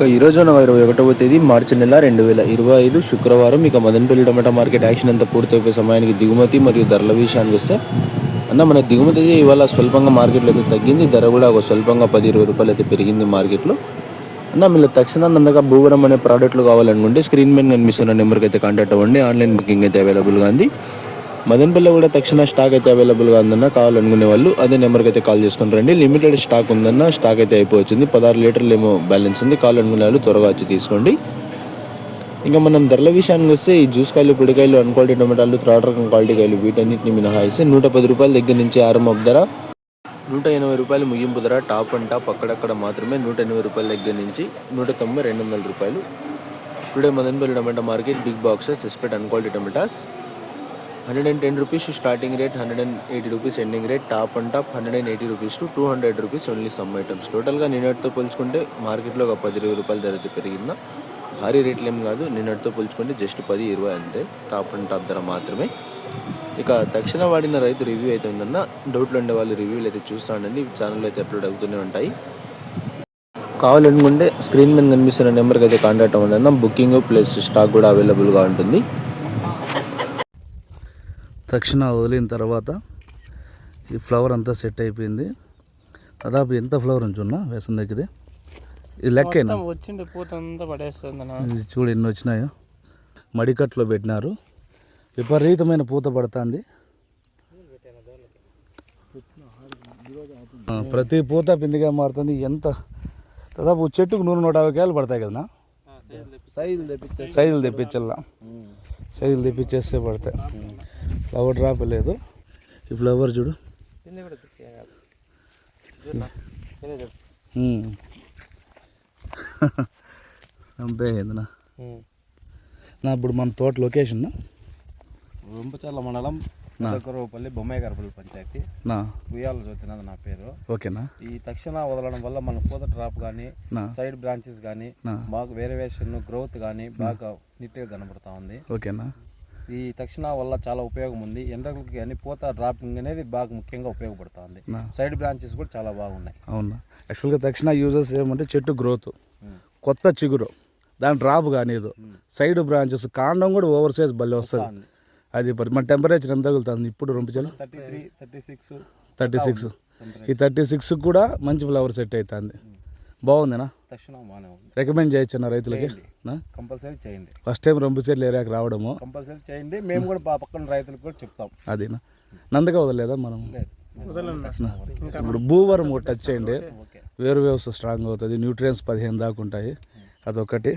ఈరోజు 21వ తేదీ మార్చి నెల 2025 శుక్రవారం. ఇక మదనపల్లి టమాటా మార్కెట్ యాక్షన్ అంతా పూర్తయిపోయే సమయానికి దిగుమతి మరియు ధరల విషయానికి వస్తే అన్న మన దిగుమతి అయితే ఇవాళ స్వల్పంగా మార్కెట్లో అయితే తగ్గింది. ధర కూడా ఒక స్వల్పంగా 10-20 రూపాయలు అయితే పెరిగింది మార్కెట్లో. అన్న మీరు తక్షణం అందగా భూవరం అనే ప్రోడక్ట్లు కావాలనుకుంటే స్క్రీన్ మీద కనిపిస్తున్న నెంబర్కి అయితే కాంటాక్ట్ అవ్వండి. ఆన్లైన్ బుకింగ్ అయితే అవైలబుల్గా ఉంది. మదనపల్లిలో కూడా తక్షణ స్టాక్ అయితే అవైలబుల్గా ఉందన్న. కావాలనుకునే వాళ్ళు అదే నెంబర్కి అయితే కాల్ చేసుకుని రండి. లిమిటెడ్ స్టాక్ ఉందన్న. స్టాక్ అయితే అయిపోవచ్చింది. 16 లీటర్లు ఏమో బ్యాలెన్స్ ఉంది. కావాలనుకునే వాళ్ళు త్వరగా వచ్చి తీసుకోండి. ఇంకా మనం ధరల విషయానికి వస్తే ఈ జ్యూస్ కాయలు, పొడికాయలు, అన్క్వాలిటీ టమాటాలు, థర్డ్ రకం క్వాలిటీ కాయలు వీటన్నిటిని మినహాయిస్తే 110 రూపాయల దగ్గర నుంచి ఆరంభ ధర, 180 రూపాయలు ముగింపు ధర. టాప్ అండ్ టాప్ అక్కడక్కడ మాత్రమే 180 రూపాయల దగ్గర నుంచి 190, 200 రూపాయలు. Today Madanapalle tomato market big boxes expect అన్క్వాలిటీ tomatoes 110 rupees starting rate, 180 rupees ending rate. Top and top 180 rupees to 200 rupees only some items. టోటల్గా నిన్నటితో పోల్చుకుంటే మార్కెట్లో ఒక 10-20 రూపాయల ధర అయితే పెరిగిందా. భారీ రేట్లు ఏం కాదు, నిన్నటితో పోల్చుకుంటే జస్ట్ 10-20 అంతే. టాప్ అండ్ టాప్ ధర మాత్రమే. ఇక తక్షణ వాడిన రైతు రివ్యూ అయితే ఉందన్న. డౌట్లు ఉండే వాళ్ళు రివ్యూలు అయితే చూస్తూ ఉండండి. ఛానల్ అయితే అప్లోడ్ అవుతూనే ఉంటాయి. కావాలనుకుంటే స్క్రీన్ మీద కనిపిస్తున్న నెంబర్కి అయితే కాంటాక్ట్ అవ్వండి అన్న. బుకింగ్ ప్లస్ స్టాక్ కూడా అవైలబుల్గా ఉంటుంది. తక్షణ వదిలిన తర్వాత ఈ ఫ్లవర్ అంతా సెట్ అయిపోయింది. దాదాపు ఎంత ఫ్లవర్ ఉంచున్నా వేసం దగ్గర ఇది లెక్కైనా వచ్చింది. పూత అంతా పడేస్తుంది. ఇది చూడు ఎన్ని వచ్చినాయో. మడికట్లో పెట్టినారు. విపరీతమైన పూత పడుతుంది. ప్రతి పూత పిందిగా మారుతుంది. ఎంత దాదాపు చెట్టుకు 100-150 కాయలు పడతాయి కదా. సైజులు తెప్పించాల. సైజులు తెప్పించేస్తే పడతాయి. ఫ్లవర్ డ్రాప్ లేదు. ఈ ఫ్లవర్ చూడు. చంపేయిందినా నా. ఇప్పుడు మన తోట లొకేషన్ రొంపచర్ల మండలం దగ్గరపల్లి బొమ్మాయిగారపల్లి పంచాయతీ నా ఉయ్యాల జ్యోతినాథ్ నా పేరు. ఓకేనా. ఈ తక్షణ వదలడం వల్ల మన పూత డ్రాప్ కానీ సైడ్ బ్రాంచెస్ కానీ బాగా వేరియేషన్ గ్రోత్ కానీ బాగా నీట్గా కనబడతా ఉంది. ఓకేనా. ఈ తక్షణ వల్ల చాలా ఉపయోగం ఉంది. ఎండలకి కానీ పూత డ్రాపింగ్ అనేది బాగా ముఖ్యంగా ఉపయోగపడుతుంది. సైడ్ బ్రాంచెస్ కూడా చాలా బాగున్నాయి. అవునా. యాక్చువల్గా తక్షణ యూజెస్ ఏమంటే చెట్టు గ్రోత్, కొత్త చిగురు, దాని డ్రాప్ కానీ సైడ్ బ్రాంచెస్, కాండం కూడా ఓవర్ సైజ్ భలే వస్తుంది. అది మన టెంపరేచర్ ఎంత తగులుతుంది ఇప్పుడు రొంపిచలు 36. ఈ 36 కూడా మంచి ఫ్లవర్ సెట్ అవుతుంది. బాగుందినా. రికమెండ్ చేయొచ్చు అన్న రైతులకి. కంపల్సరీ చేయండి. ఫస్ట్ టైం రొంపిచెర్ల ఏరియాకి రావడము కంపల్సరీ చేయండి. మేము కూడా పక్కన రైతులకు కూడా చెప్తాం. అదేనా. నందగా వదలలేదా మనం. ఇప్పుడు భూవరం ఒకటి టచ్ చేయండి. వేరు వ్యవస్థ స్ట్రాంగ్ అవుతుంది. న్యూట్రియన్స్ 15 దాకా ఉంటాయి. అదొకటి.